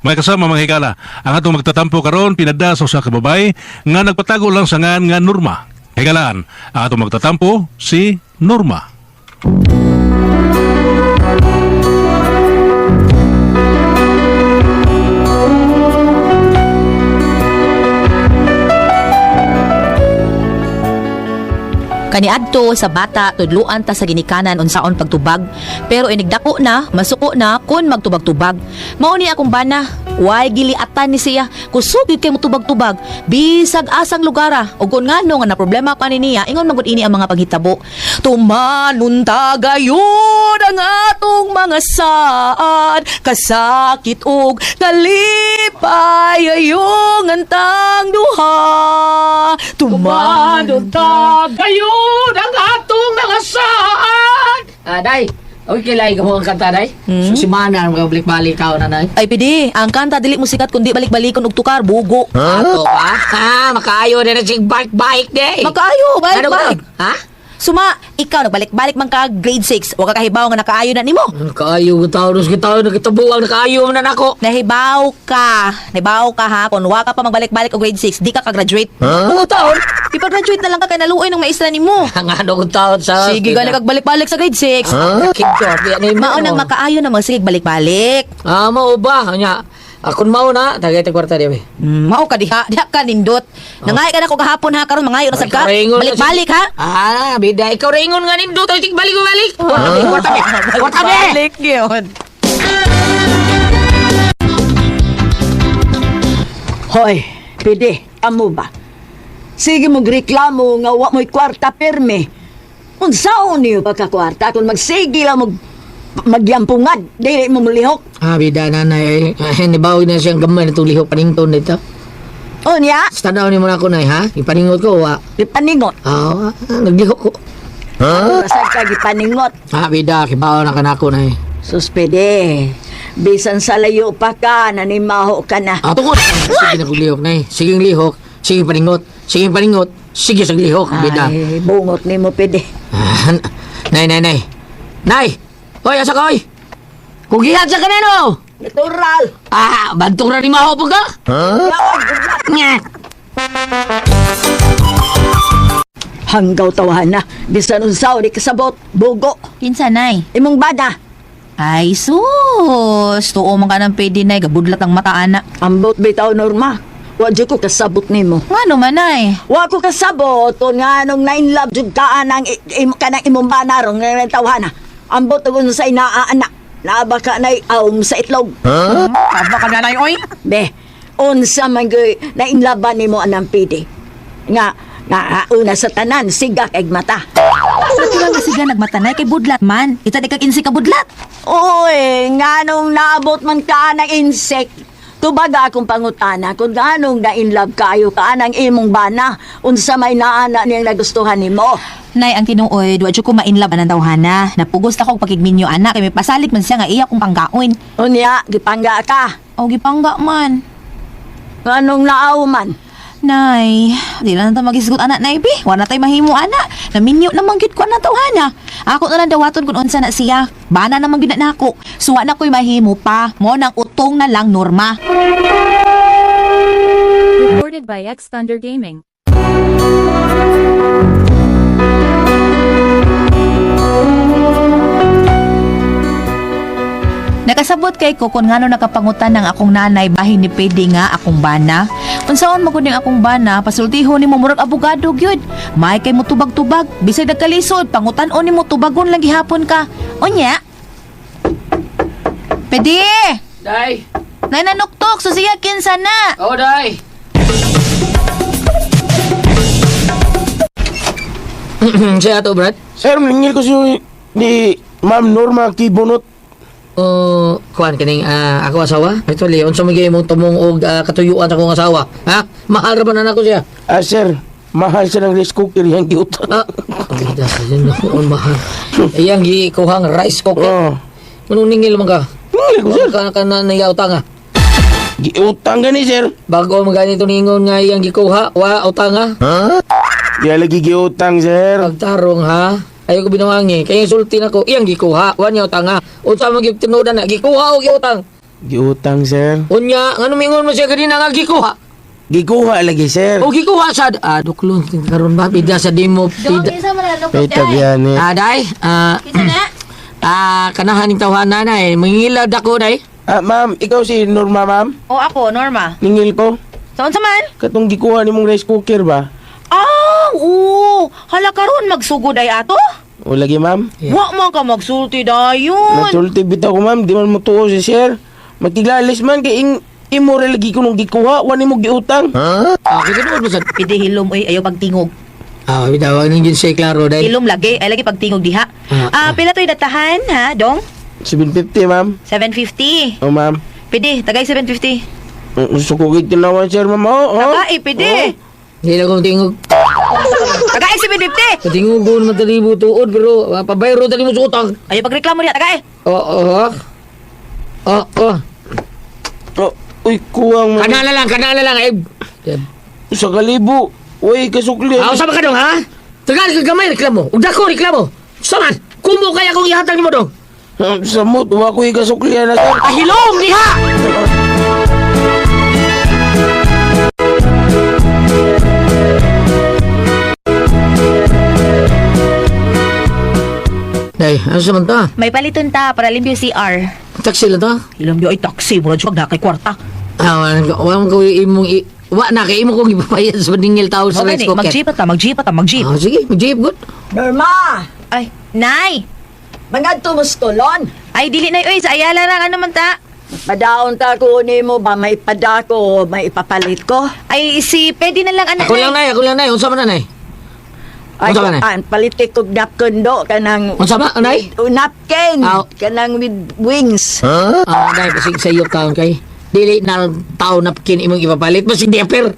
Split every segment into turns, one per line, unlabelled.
Mga kasama mga higala, ang atong magtatampo karon pinada sa usa ka babay nga nagpatago lang sa ngan nga Norma. Higalaan, ang atong magtatampo si Norma.
Kaniadto sa bata tudluan ta sa ginikanan unsaon pagtubag, pero inigdako na masuko na kun magtubag-tubag. Mao ni akong bana, way giliatan ni siya kusugid kay motubag-tubag bisag asang lugara ug kun ngano nga na problema pa niya ingon magud ini ang mga paghitabo. Tumanunta gayud ang atong mga saad, kasakit ug kalipay ayong antang duha.
Tumanunta gayud ang atong mga saan. Day, okay lang mo ang kanta, Day. So, si Mana, mag-balik-balik ka na, Day.
Ay pidi, ang kanta dili mo sikat kundi balik-balikon og tukar bugo.
Ato, ha? Makaayo na si bike-bike, Day.
Makaayo, balik-balik.
Ha?
Suma, ikaw nagbalik-balik man ka grade 6 o kakahibaw nga nakaayo na nimo.
Nakaayo ka tao, nakitabuang nakaayo na nako.
Nahibaw ka ha, kung wa ka pa magbalik-balik o grade 6, di ka ka-graduate.
Ano taon?
Ipa-graduate na lang ka kay naluoy ng maestra nimo.
Ang ano kong taon sa...
Sige, gani kagbalik-balik sa grade 6. Mao nang makaayo na sige balik-balik.
Mao ba? Anya, akon mao na, tagay ta kwarta diya, be.
Mao ka diha ka nindot. Nangay ka na ko gahapon ha, karon mangayo na sad ka. Balik-balik ha.
Bida, ikaw ringon nga nindot, ay balik-balik. Kwarta, be.
Balik yun.
Hoy, pwede, amo ba? Sige mo reklamo nga wa mo'y kwarta perme. Unsaon niyo pagkakwarta kung magsige lang magyampungan, dili mo mulihok.
Bida, nanay, nibawag na siyang gamay na itong lihok panington dito.
O niya,
Tanaw ni mo na ako, nay, ha? Ipaningot ko, wa?
ipaningot.
Naglihok ko.
Rasag ka gipaningot.
Bida, kibaw na ka na ako, nay.
Sus, pwede. Bisan sa layo pa ka, nanimaho ka na.
Tungkol! Sige na kong lihok, nay. Sige lihok, sige paningot, sige sa lihok, bida.
Ay, bungot ni mo, pwede.
Nay. Nay! Hoy, asa ka, hoy! Kugihan sa kanino!
Natural.
Bantong na ni Maho po ka? Nga!
Hanggaw tawahan na. Bisan unsaw, di kasabot. Bugo.
Kinsa nay?
Imong bada.
Ay sus, tuo man ka ng pwede nay, gabudlat ang mata ana.
Ambot bitaw Norma. Wadyo ko kasabot nimo.
Ngano man nay?
Wa ko kasabot kung nga nung na-inlove jud ka anang kanang imong banarong nga tawahan na. Ambot ko sa inaanak. Naaba ka na sa itlog.
Aba ka na nay oy.
Be, unsa man goy na-inlaban nimo anang pidi. Nga una sa tanan siga kay mata.
Natural na siga nagmatanay kay budlat man. Ita di kag insi ka budlat.
Oy, nga nung naabot man ka ng insect. Tubaga akong pangutana kung ganong na-inlove kayo ka anang imong bana. Unsa may naana niyang nagustuhan nimo.
Nay, ang tinuoy, duwa ko ma-inlove anang tawhana. Napugos ako pagigminyo anak kay may pasalit man siya nga iya kong pangkaon.
Unya, gipangga ka.
O gipangga man.
Ganong naaw man.
Nay, di na natin magisgot anak na ibi. Wala tayo mahimo anak. Naminyo naman gyud ko anang tawhana. Ako na lang dawaton kung unsa na siya. Bana naman gyud na ako. Suwa na ko'y mahimo pa. Mo nang utong na lang Norma.
Recorded by X Thunder Gaming.
Nakasabot kay ko kung ngano nakapangutan ng akong nanay bahin ni pwede nga akong bana. Unsaon mo kuning akong bana, pasultiho ni mo murag abogado gyud. May kay mo tubag-tubag, bisag nagkalisod, pangutan-on ni mo tubagon lang gihapon ka. Unya. Pwede.
Day!
Nay nanuktok, susiya kinsa na.
Day! Siya ato, Brad?
Sir, maningil ko siya ni Ma'am Norma Kibunot.
Kuan kining ako asawa. Ito Leon, sumigay mong tumong og katuyuan sa akong asawa. Ha? Mahal ra ba na ako siya?
Sir, mahal siya ng rice cooker yung giutan.
Bida, yun noon mahal. Iyang gikuhang rice cooker. Manong ningil man ka?
Ningil ko, sir.
Ka na nayautang nga.
Giutang gani, sir.
Bago maganito ningon nga iyang gikuha, wa utang nga.
Di lagi giutang, sir.
Pagtarong ha. Ayaw ko binawangi. Kaya sulti na ko, iyang gikuha. Wa niya utang nga. Unsa mo gitinudan na, gikuha o giutang.
Giutang, sir.
Unya, nga mingon mo siya ganina nga gikuha.
Gikuha lagi, sir.
O gikuha sa... duklon, karon ba? Pida sa dimo.
Dong,
Pida.
isa mo na lukot
May tabihan eh.
Day,
Kita na.
kanahan ng tawanan na eh. Mangilaw dako, day.
Ma'am, ikaw si Norma, ma'am?
O ako, Norma.
Ningil ko.
Saan sa man?
Katong gikuha ni mong rice cooker ba?
Oo. Hala karon magsugod ay ato?
O lagi, ma'am?
Yeah.
Wa man ka magsulti dayon.
Natulti bitaw ko, ma'am. Di man mo tuo si sir. Magtiglalis man kay immoral lagi ko nung gikuha. Wani mo giutang.
Kita naman mo sa...
Pide hilom oy ayaw pagtingog.
Bitawag nang gin siya klaro, day.
Hilom lagi ay lagi pagtingog diha. Pila to'y datahan ha, Dong?
750, ma'am.
750.
O, ma'am.
Pide, tagay 750.
Gusto ko tinawan, sir, ma'am.
Tagay, pide.
Hindi na kong tingog.
Tagay 750.
Patingog ko naman talibo tuod, pero pabayro tali mo sa utang.
Ayaw pagreklamo diha, tagay.
Oo.
Uy, kuwang, ma'am.
Kanala lang, eh.
Sa kalibo. Uy, kasukli.
Sama ka dong, ha? Tagal ka gamay, reklamo. Ugda ko, reklamo. Saman, kumo kaya kong ihatag ni mo dong.
Samot, wa ko ikasukli na, sir.
Hilom, diha! Day, ano sa man ta?
May paliton ta para limpyo CR.
Taxi lang ta?
Hilom di ay taxi, murad siya na kay kwarta.
Walang ko imong wa na kay imo kong ipapayad sa ningil tao sa rice cooker.
Mag-jeep ta, mag-jeep.
Sige, mag-jeep, good.
Norma!
Ay, nay.
Mga tumustulon.
Ay, dili na oy, sa ayala lang ano man ta.
Padaon ta ko ni mo ba may padako o may ipapalit ko?
Ay, si pwede na lang anak.
Ako lang nay, unsa man nay?
Ay,
Unsa ba, Nay?
palitik ko napkin do kanang
Unsa ba, Nay?
napkin
Aw.
kanang with wings.
Nay, basig sa iyo taon kay. Dili na tao napkin imong ipapalit, basig diaper.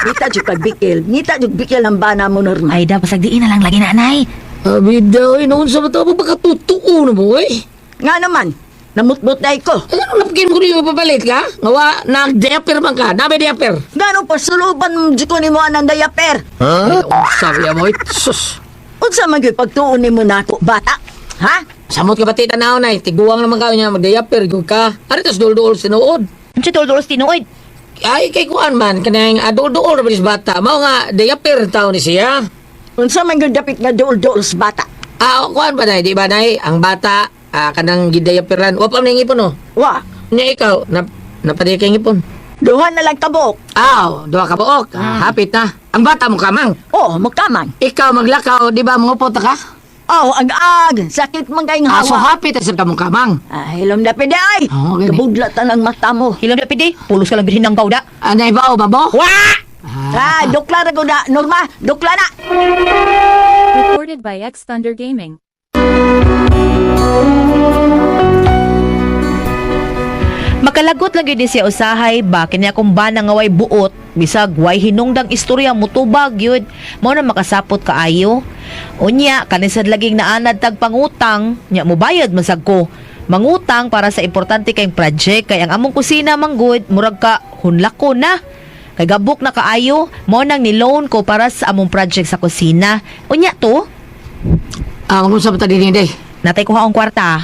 Nita jud pagbikil. Nita jud bikil ang bana mo, Norma.
Ay, dapat sagdiin na lang lagi na, nay.
Bidaw, unsa ba to ba katutuo na mo eh?
Nga naman, namutmut na ko.
Ano napkin mo niyo ipapalit ka? Ngawa nag-diaper man ka, nabe diaper.
Gano pa suluban mo jud ko ni mo anang dayaper.
Unsa ya mo? Sus.
Unsa man gyud pagtuon ni mo nako bata? Ha?
Samot ka pati tanaw nay, tiguang naman ka niya mag-diaper gud ka. Ari tas dol-dol sinuod.
Ano siya tol-tolos tinuod?
Ay kay kuan man kanang adol-dol ra bilis bata. Mao nga diaper taon ni siya.
Unsa man gyud dapit nga duol-duol sa bata?
Kuan ba nay, di ba nay? Ang bata kanang gidayaperan. Wa pa man ngipon no.
Wa,
Nya ikaw napadi kay ngipon.
duha na lang kabok.
Duha ka buok. Hapit na. Ang bata mo kamang.
Oh, mukamang.
Ikaw maglakaw, di ba mangupot ka?
Oh, ag-ag. Sakit man kayong
So
hawa.
hapit sa kamong kamang.
Hilom na pide ay.
Okay.
Kabudlat na ng mata mo.
Hilom na pide, pulos ka lang bilhin ng kauda.
Anay ba o babo?
Dukla na ko na. Norma, dukla na.
Recorded by X Thunder Gaming.
Makalagot lagi di siya usahay ba kanya kung ba nangaway buot bisag way hinungdang istorya mutubag yun mo na makasapot kaayo unya kanisad laging naanad tag pangutang nya mobayad masag ko mangutang para sa importante kayong project kay ang among kusina manggod murag ka hunlak ko na kay gabok na kaayo mo nang ni-loan ko para sa among project sa kusina unya to
Kung sa mata din day.
natay ko haong kwarta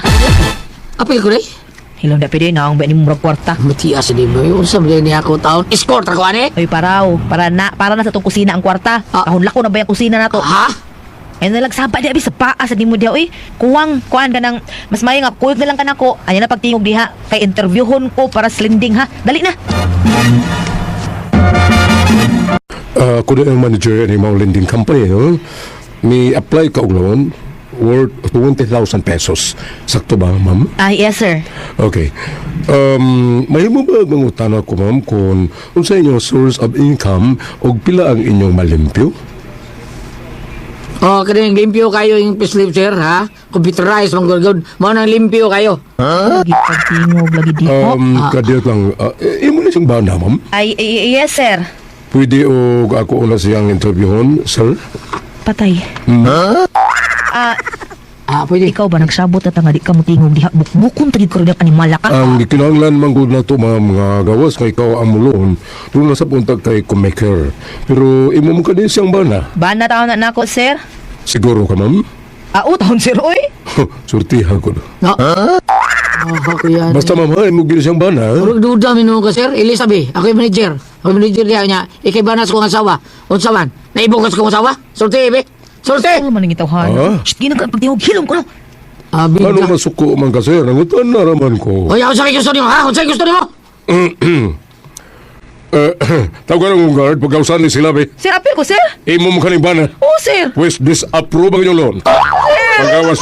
Apil ko day?
hilom na pide na ang ni murag kwarta.
Matias din mo. Yung sa mga niya ako taon. Escort ako ani?
Ay paraw, para na sa tong kusina ang kwarta. Kahunlak ko na ba yung kusina na to?
Ha?
Ay nalagsaba di abi sa paa sa di mo di oy. Kuwang ka nang mas mayo nga kuyog na lang kanako. Anya na pagtingog diha kay interviewhon ko para sa lending ha. Dali na.
Ako na ang manager ng mga lending company, no? May apply ka og loan worth 20,000 pesos. Sakto ba, ma'am?
Yes sir.
Okay. May mo ba mangutan ako, ma'am, kung unsa inyong source of income o pila ang inyong malimpyo?
Kanang limpyo kayo yung pislip sir ha? Computerized mga gulgod. Mga nang limpyo kayo.
Lagi pagtingog lagi di ko.
Kadiyot lang. Imo na siyang bana, ma'am?
Yes sir.
Pwede o ako una siyang interviewon, sir?
Patay.
Pwede.
Ikaw ba nagsabot at nga di ka mutingog diha bukbukon tagid ko rin ang animala ka.
Ang gikinahanglan manggod na to mga gawas nga ikaw ang mulon doon na sa puntag kay kumaker. Pero imo mo ka din siyang bana.
Ba na taon na nako sir?
Siguro ka, ma'am?
Taon sir oy.
Surtihan ko na.
Ako yan.
Basta ma'am, ha, mo gina siyang bana. ha?
Urog duda minun ka, sir. Elizabeth, ako yung manager. Ako yung manager niya. Ikay banas kong asawa. Unsa man? Naibukas kong asawa? Sulti, ibe. Sulti!
Ano man ang itawhan?
Ah.
Shh, ginag pagtingog hilom ko no.
Abi
Ano
ka.
masuko man ka, sir? Nangutan na raman ko.
Oy, ako sa gusto niyo, ha? Unsa gusto niyo?
Tawagan ang guard, pagkausan ni sila, be.
Sir, apil ko, sir.
Imo mo kaning bana.
Oo, sir.
Pues disapprove ang inyong loan.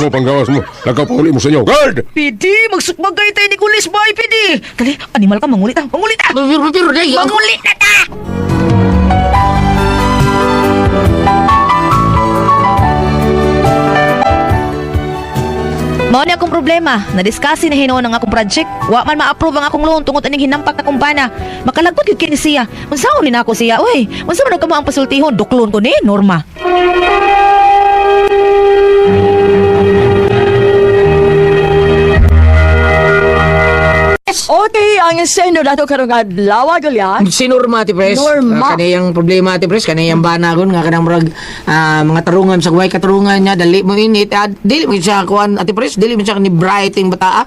Panggawas mo. Nagkapauli mo sa inyo. Guard!
Pidi, magsukmagay tayo ni Kulis Boy, Pidi. Dali, animal ka, mangulit ah. Mangulit ah.
Pero, dahil.
Mangulit na ta. Mao ni akong problema. Na-discuss na hinuon ang akong project. Wa man ma-approve ang akong loan tungod aning hinampak na kumpana. Makalagpot gyud kini siya. Unsaon ni nako siya? Uy, unsa man og kamo ang pasultihon? Duklon ko ni Norma.
Okay, ang sendo dato karong adlaw galya.
Si Norma, Ate Pres.
Norma.
Kaniyang problema, Ate Pres. Kaniyang banagon. Nga kanang murag mga tarungan. Sa guway katarungan niya. Dali mo init. Dili mo siya kuhan, Ate Pres. Dili mo siya ni bright yung bataa.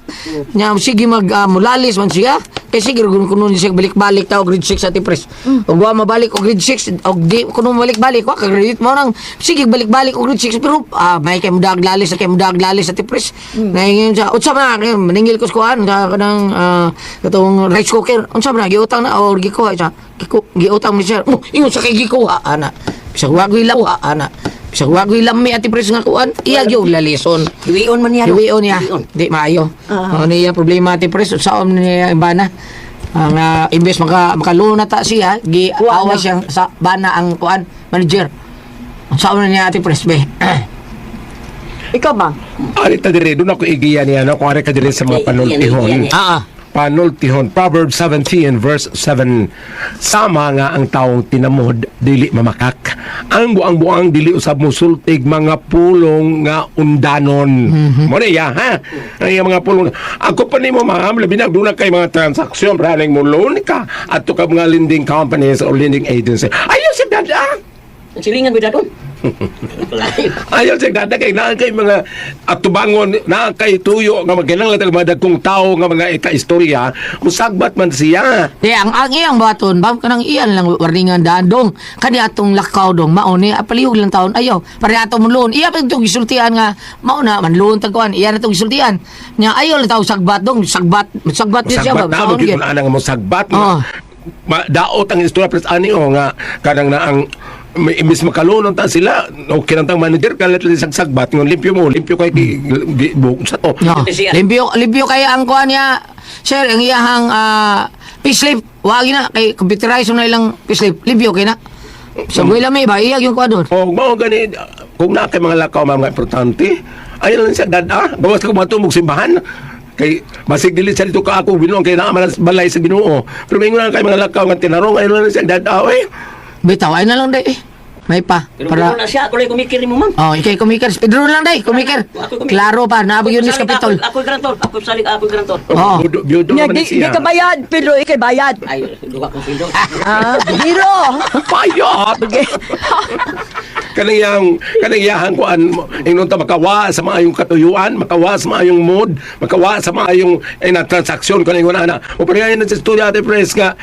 Nya, sige mulalis man siya. Eh sige, kuno siya balik-balik tao grade 6, Ate Pres. O guwa mabalik o grade 6. O di, kuno balik-balik. Wa ka-grade mo nang sige, balik-balik o grade 6. Pero may kay mudag lalis. Kay mudag lalis, Ate Pres. Ngayon siya. Utsa man, maningil ko sa kuhan. Kanang katong rice cooker unsa man giutang na or gikuha siya giutang mi siya ingon sa kay gikuha ana bisag wagoy lawa ana bisag wagoy lami Ate Pres nga kuan iya gyud lalison
Iwion man niya.
iwion niya di maayo ano niya problema Ate Pres saon niya bana ang imbes makaluna ta siya giawa siya sa bana ang kuan manager saon niya Ate Pres be
Ikaw ba?
Ari ta dire doon ako igiya niya no kung ari ka dire sa mga panultihon. Panultihon Proverbs 17 verse 7 sama nga ang taong tinamod dili mamakak ang buang dili usab mosultig mga pulong nga undanon mo niya ha ay mga pulong ako pa nimo ma'am labi na doon kay mga transaksyon running mo loan ka at to ka mga lending companies or lending agency ayaw si dada
silingan ko dadon
ayaw siya dada kay naa kay mga atubangon naa kay tuyo nga magkinanglan tag mga dagkong tao nga mga ika-istorya musagbat man siya.
Di ang iyang baton bam kanang iyan lang warningan dandong kani atong lakaw dong mao ni apalihog lang taon ayaw pare ato mo loan iya pa itong gisultian nga mao na man loan tagkuan iya na itong gisultian nya ayaw lang taw sagbat dong sagbat din siya
Sagbat na
Saon
magiging
gyud.
anang mo sagbat
Oo.
daot ang istorya plus ani o nga kanang na ang imbis makalunon ta sila o kinantang manager kalit lang sagbat ngon limpyo kay buong sa to.
No. Limpyo kaya ang kuan niya sir ang iyahang payslip wagi na kay computerize na ilang payslip limpyo kay na sa buhay may ba iya yung kuan doon.
O mao gani kung na kay mga lakaw mga importante ayun lang siya dada bawas ko matumog simbahan kay masig dili sa dito ka ako binuong kay naa man balay sa Ginoo pero mingon kay mga lakaw nga tinarong ayun lang siya dada oy
Bitaw ay na lang day may pa para
na siya, ako lang kumikir ni mo, ma'am.
oh ikay kumikir pedro lang day kumikir klaro pa naabot yun sa kapitol
Ako grantor, ako salig, ako grantor.
Oo.
Biudo
Nya
man
di
siya
ka bayad, pero ikay bayad.
Ay, duga kong sildo.
Biro.
payot kanang yang kuan ingnon ta makawa sa maayong katuyuan makawa sa maayong mood makawa sa maayong na transaksyon kanang ana o pareha na sa studio Ate Pres nga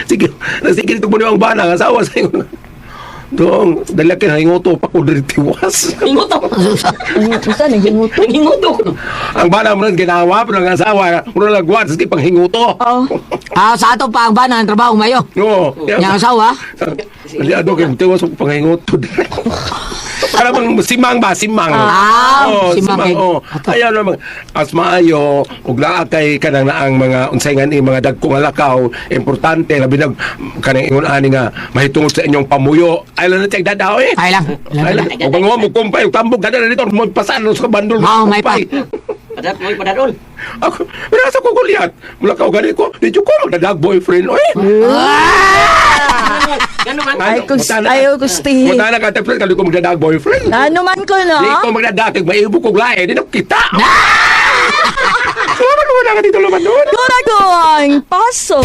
sige dito mo ang bana nga asawa sa inyo dong dala ka hingoto pa ko diri tiwas
Hingutok.
Saan ang himuto?
Hingutok.
ang bana mo nang ginawa pero ang asawa mura lagwat sa panghingoto
sa ato pa ang banan trabaho mayo
no
yang asawa
ali ado kay tiwas og panghingoto para bang simang
simang
ayaw naman as maayo ug naa kay kanang naang mga unsay nga ni mga dagkong lakaw importante labi nag kanang ingon ani nga mahitungod sa inyong pamuyo ay lang na tiyag dadaw eh
ay lang
ay lang ug mo kumpay ug tambog kada dito mo pasano sa bandol
Oo, may pa.
Padat mo, padadol.
ako pero sa ko kuliat mula ka gani ko di ko magdadag boyfriend oy
Ganun man.
Ayaw gusti.
Mutana ka Ate Pres kali ko magdadag boyfriend
Ano man ko, no?
di ko magdadag maibo kog lae di na kita Wala ka dito luman doon.
Gura ko ang paso.